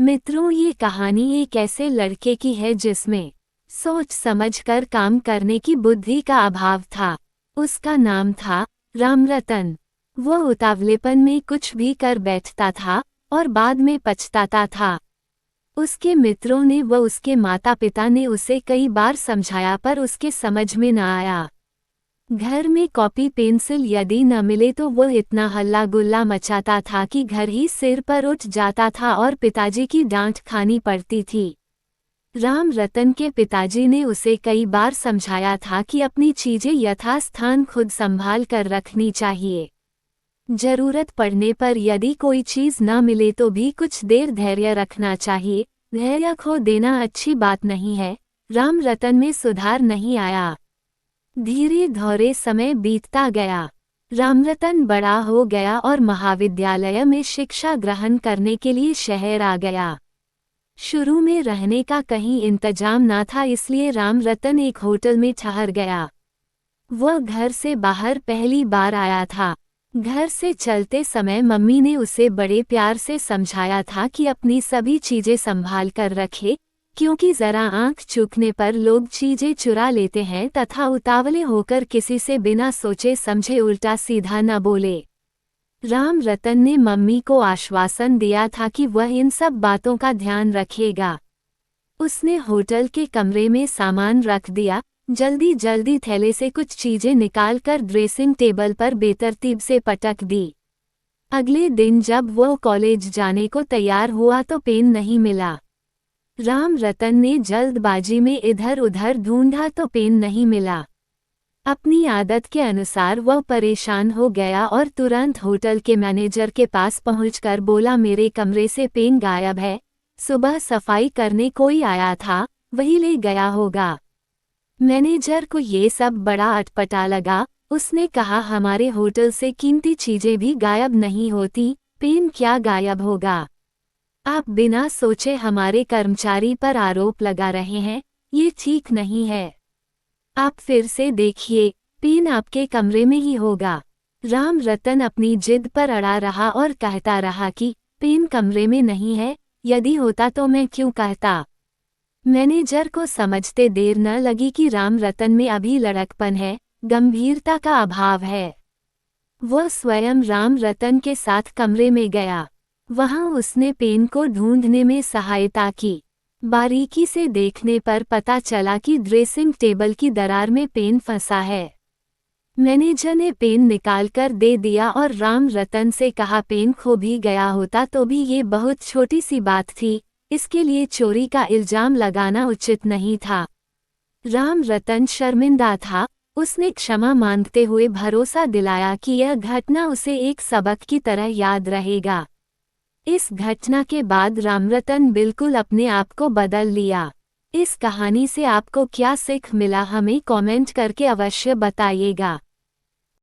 मित्रों, ये कहानी एक ऐसे लड़के की है जिसमें सोच समझकर काम करने की बुद्धि का अभाव था। उसका नाम था रामरतन। वो उतावलेपन में कुछ भी कर बैठता था और बाद में पछताता था। उसके मित्रों ने व उसके माता पिता ने उसे कई बार समझाया पर उसके समझ में न आया। घर में कॉपी पेंसिल यदि न मिले तो वो इतना हल्ला गुल्ला मचाता था कि घर ही सिर पर उठ जाता था और पिताजी की डांट खानी पड़ती थी। रामरतन के पिताजी ने उसे कई बार समझाया था कि अपनी चीजें यथास्थान खुद संभाल कर रखनी चाहिए। जरूरत पड़ने पर यदि कोई चीज न मिले तो भी कुछ देर धैर्य रखना चाहिए। धैर्य खो देना अच्छी बात नहीं है। रामरतन में सुधार नहीं आया। धीरे धीरे समय बीतता गया। रामरतन बड़ा हो गया और महाविद्यालय में शिक्षा ग्रहण करने के लिए शहर आ गया। शुरू में रहने का कहीं इंतजाम न था, इसलिए रामरतन एक होटल में ठहर गया। वह घर से बाहर पहली बार आया था। घर से चलते समय मम्मी ने उसे बड़े प्यार से समझाया था कि अपनी सभी चीजें संभाल कर रखे, क्योंकि जरा आंख चूकने पर लोग चीजें चुरा लेते हैं तथा उतावले होकर किसी से बिना सोचे समझे उल्टा सीधा न बोले। रामरतन ने मम्मी को आश्वासन दिया था कि वह इन सब बातों का ध्यान रखेगा। उसने होटल के कमरे में सामान रख दिया। जल्दी जल्दी थैले से कुछ चीजें निकालकर ड्रेसिंग टेबल पर बेतरतीब से पटक दी। अगले दिन जब वह कॉलेज जाने को तैयार हुआ तो पेन नहीं मिला। रामरतन ने जल्दबाजी में इधर उधर ढूंढा तो पेन नहीं मिला। अपनी आदत के अनुसार वह परेशान हो गया और तुरंत होटल के मैनेजर के पास पहुंचकर बोला, मेरे कमरे से पेन गायब है। सुबह सफाई करने कोई आया था, वही ले गया होगा। मैनेजर को ये सब बड़ा अटपटा लगा। उसने कहा, हमारे होटल से कीमती चीजें भी गायब नहीं होती, पेन क्या गायब होगा? आप बिना सोचे हमारे कर्मचारी पर आरोप लगा रहे हैं, ये ठीक नहीं है। आप फिर से देखिए, पेन आपके कमरे में ही होगा। रामरतन अपनी जिद पर अड़ा रहा और कहता रहा कि पेन कमरे में नहीं है, यदि होता तो मैं क्यों कहता। मैनेजर को समझते देर न लगी कि रामरतन में अभी लड़कपन है, गंभीरता का अभाव है। वह स्वयं रामरतन के साथ कमरे में गया। वहां उसने पेन को ढूंढने में सहायता की। बारीकी से देखने पर पता चला कि ड्रेसिंग टेबल की दरार में पेन फंसा है। मैनेजर ने पेन निकालकर दे दिया और रामरतन से कहा, पेन खो भी गया होता तो भी ये बहुत छोटी सी बात थी, इसके लिए चोरी का इल्जाम लगाना उचित नहीं था। रामरतन शर्मिंदा था। उसने क्षमा मांगते हुए भरोसा दिलाया कि यह घटना उसे एक सबक की तरह याद रहेगा। इस घटना के बाद रामरतन बिल्कुल अपने आप को बदल लिया। इस कहानी से आपको क्या सीख मिला, हमें कमेंट करके अवश्य बताइएगा।